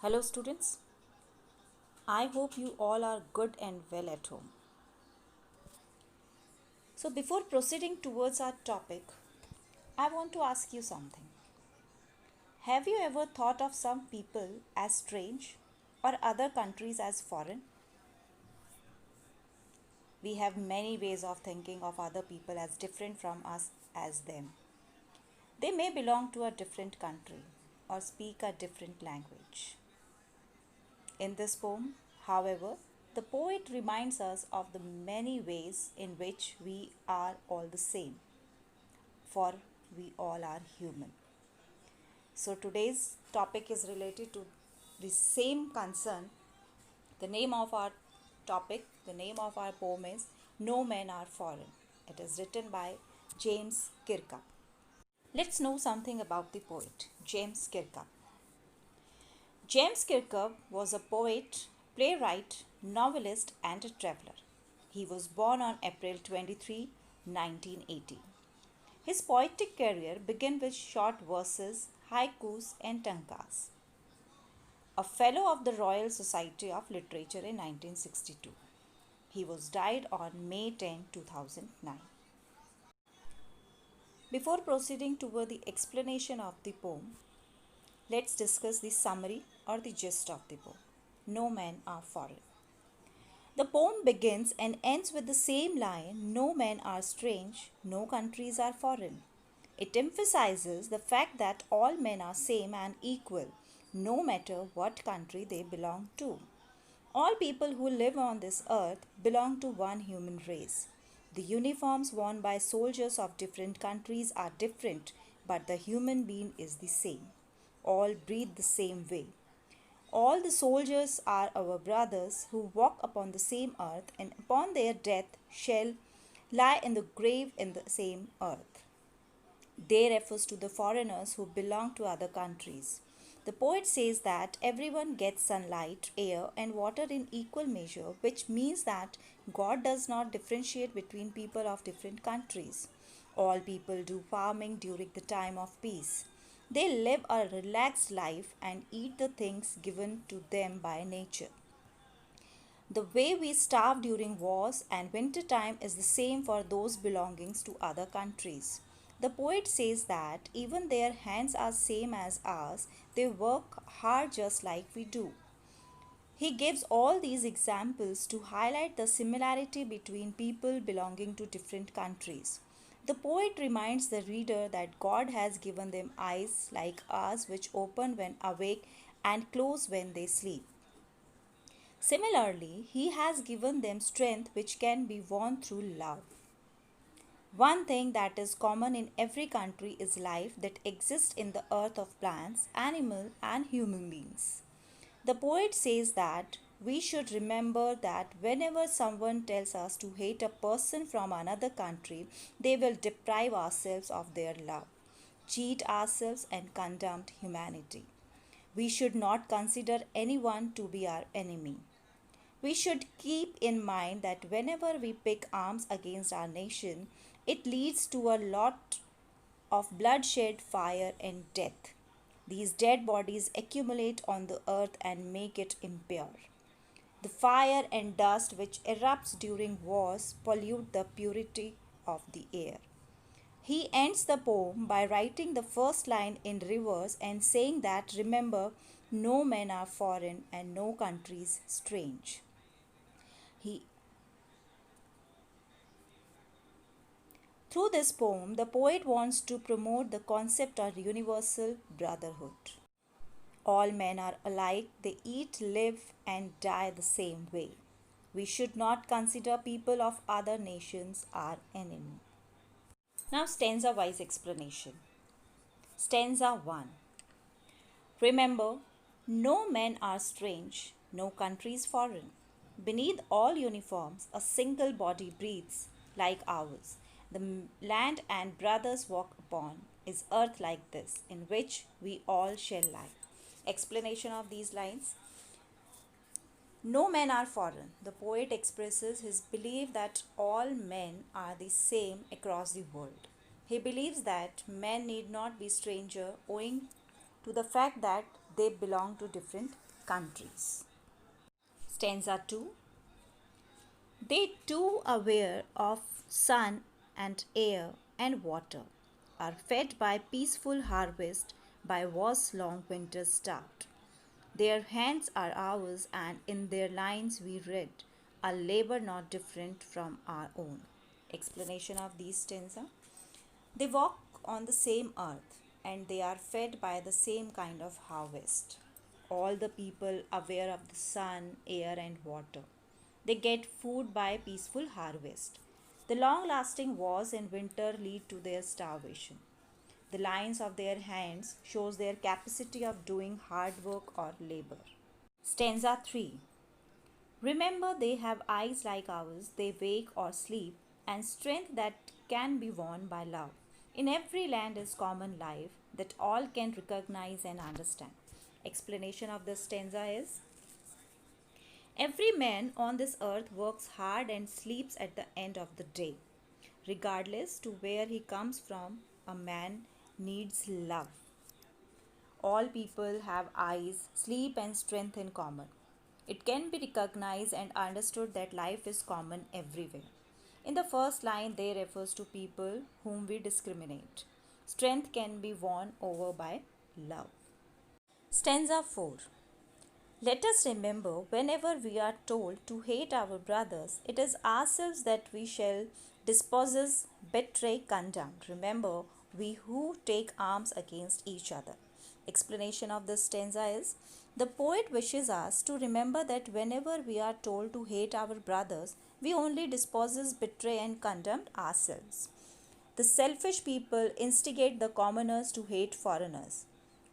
Hello, students. I hope you all are good and well at home. So, before proceeding towards our topic, I want to ask you something. Have you ever thought of some people as strange or other countries as foreign? We have many ways of thinking of other people as different from us as them. They may belong to a different country or speak a different language. In this poem, however, the poet reminds us of the many ways in which we are all the same, for we all are human. So today's topic is related to the same concern. The name of our topic, the name of our poem is No Men Are Foreign. It is written by James Kirkup. Let's know something about the poet, James Kirkup. James Kirkup was a poet, playwright, novelist, and a traveler. He was born on April 23, 1980. His poetic career began with short verses, haikus, and tankas. A fellow of the Royal Society of Literature in 1962. He was died on May 10, 2009. Before proceeding toward the explanation of the poem, let's discuss the summary or the gist of the poem. No men are foreign. The poem begins and ends with the same line: No men are strange, no countries are foreign. It emphasizes the fact that all men are same and equal, no matter what country they belong to. All people who live on this earth belong to one human race. The uniforms worn by soldiers of different countries are different, but the human being is the same. All breathe the same way. All the soldiers are our brothers who walk upon the same earth, and upon their death shall lie in the grave in the same earth. They refers to the foreigners who belong to other countries. The poet says that everyone gets sunlight, air, and water in equal measure, which means that God does not differentiate between people of different countries. All people do farming during the time of peace. They live a relaxed life and eat the things given to them by nature. The way we starve during wars and winter time is the same for those belonging to other countries. The poet says that even their hands are same as ours, they work hard just like we do. He gives all these examples to highlight the similarity between people belonging to different countries. The poet reminds the reader that God has given them eyes like ours, which open when awake and close when they sleep. Similarly, He has given them strength which can be won through love. One thing that is common in every country is life that exists in the earth of plants, animal, and human beings. The poet says that we should remember that whenever someone tells us to hate a person from another country, they will deprive ourselves of their love, cheat ourselves, and condemn humanity. We should not consider anyone to be our enemy. We should keep in mind that whenever we pick arms against our nation, it leads to a lot of bloodshed, fire, and death. These dead bodies accumulate on the earth and make it impure. The fire and dust which erupts during wars pollute the purity of the air. He ends the poem by writing the first line in reverse and saying that remember, no men are foreign and no countries strange. He Through this poem, the poet wants to promote the concept of universal brotherhood. All men are alike, they eat, live, and die the same way. We should not consider people of other nations our enemy. Now, stanza wise explanation. Stanza 1. Remember, no men are strange, no countries foreign. Beneath all uniforms, a single body breathes like ours. The land and brothers walk upon is earth like this, in which we all shall lie. Explanation of these lines. No men are foreign. The poet expresses his belief that all men are the same across the world. He believes that men need not be stranger owing to the fact that they belong to different countries. Stanza 2. They too aware of sun and air and water are fed by peaceful harvest by war's long winter's start. Their hands are ours, and in their lines we read a labor not different from our own. Explanation of these stanza. They walk on the same earth and they are fed by the same kind of harvest. All the people aware of the sun, air, and water. They get food by peaceful harvest. The long lasting wars in winter lead to their starvation. The lines of their hands shows their capacity of doing hard work or labor. Stanza 3. Remember they have eyes like ours, they wake or sleep, and strength that can be won by love. In every land is common life that all can recognize and understand. Explanation of this stanza is: every man on this earth works hard and sleeps at the end of the day. Regardless to where he comes from, a man needs love. All people have eyes, sleep, and strength in common. It can be recognized and understood that life is common everywhere. In the first line, they refers to people whom we discriminate. Strength can be won over by love. Stanza 4. Let us remember whenever we are told to hate our brothers, it is ourselves that we shall dispossess, betray, condemn. Remember, we who take arms against each other. Explanation of this stanza is: the poet wishes us to remember that whenever we are told to hate our brothers, we only dispossess, betray, and condemn ourselves. The selfish people instigate the commoners to hate foreigners.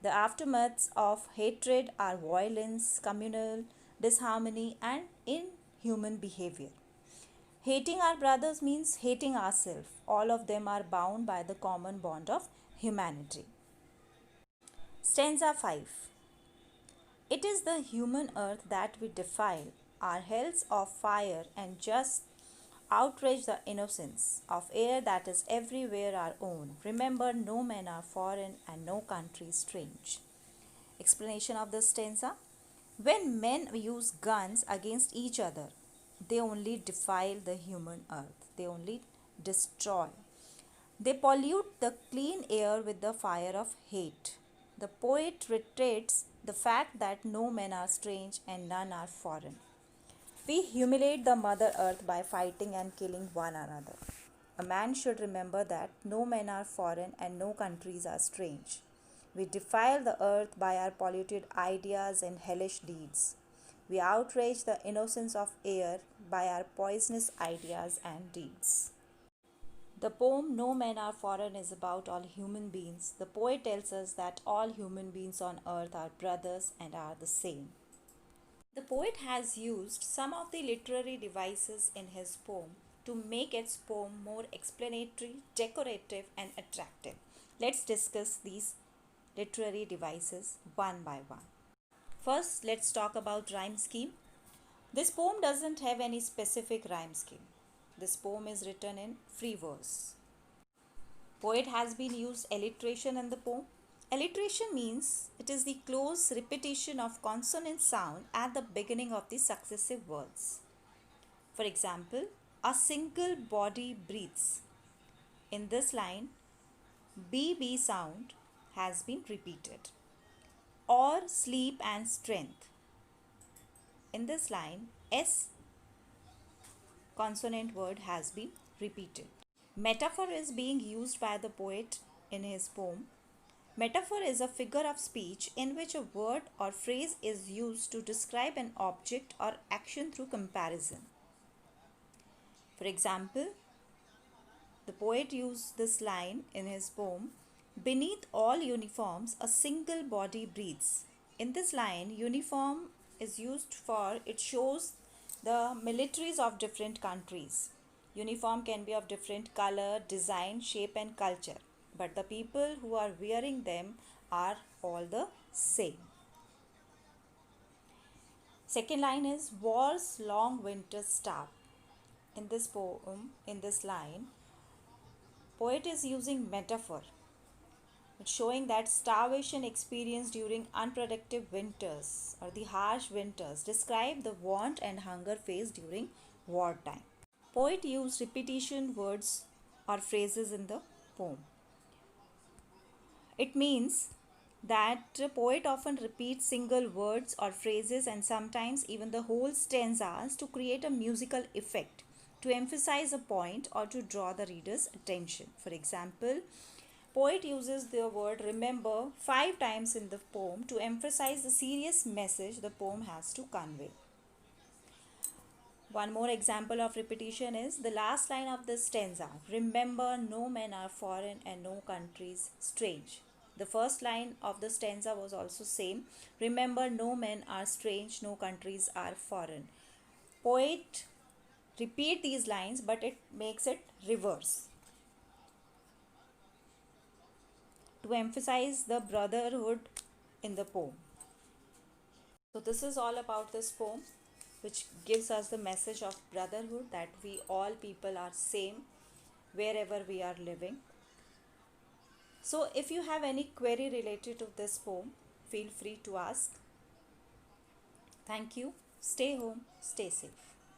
The aftermaths of hatred are violence, communal disharmony, and inhuman behavior. Hating our brothers means hating ourselves. All of them are bound by the common bond of humanity. Stanza 5. It is the human earth that we defile, our hells of fire and just outrage the innocence of air that is everywhere our own. Remember, no men are foreign and no country strange. Explanation of this stanza. When men use guns against each other, they only defile the human earth. They only destroy. They pollute the clean air with the fire of hate. The poet reiterates the fact that no men are strange and none are foreign. We humiliate the Mother Earth by fighting and killing one another. A man should remember that no men are foreign and no countries are strange. We defile the earth by our polluted ideas and hellish deeds. We outrage the innocence of air by our poisonous ideas and deeds. The poem No Men Are Foreign is about all human beings. The poet tells us that all human beings on earth are brothers and are the same. The poet has used some of the literary devices in his poem to make its poem more explanatory, decorative, and attractive. Let's discuss these literary devices one by one. First, let's talk about rhyme scheme. This poem doesn't have any specific rhyme scheme. This poem is written in free verse. Poet has been used alliteration in the poem. Alliteration means it is the close repetition of consonant sound at the beginning of the successive words. For example, a single body breathes. In this line, BB sound has been repeated. Or sleep and strength. In this line, S consonant word has been repeated. Metaphor is being used by the poet in his poem. Metaphor is a figure of speech in which a word or phrase is used to describe an object or action through comparison. For example, the poet used this line in his poem: beneath all uniforms, a single body breathes. In this line, uniform is used for it shows the militaries of different countries. Uniform can be of different color, design, shape, and culture, but the people who are wearing them are all the same. Second line is war's long winter start. In this poem, in this line, poet is using metaphor. It's showing that starvation experienced during unproductive winters or the harsh winters describe the want and hunger faced during wartime. Poet used repetition words or phrases in the poem. It means that a poet often repeats single words or phrases and sometimes even the whole stanzas to create a musical effect, to emphasize a point or to draw the reader's attention. For example, poet uses the word remember 5 times in the poem to emphasize the serious message the poem has to convey. One more example of repetition is the last line of the stanza. Remember, no men are foreign and no countries strange. The first line of the stanza was also same. Remember, no men are strange, no countries are foreign. Poet repeat these lines, but it makes it reverse to emphasize the brotherhood in the poem. So this is all about this poem, which gives us the message of brotherhood, that we all people are same wherever we are living. So if you have any query related to this poem, feel free to ask. Thank you. Stay home, stay safe.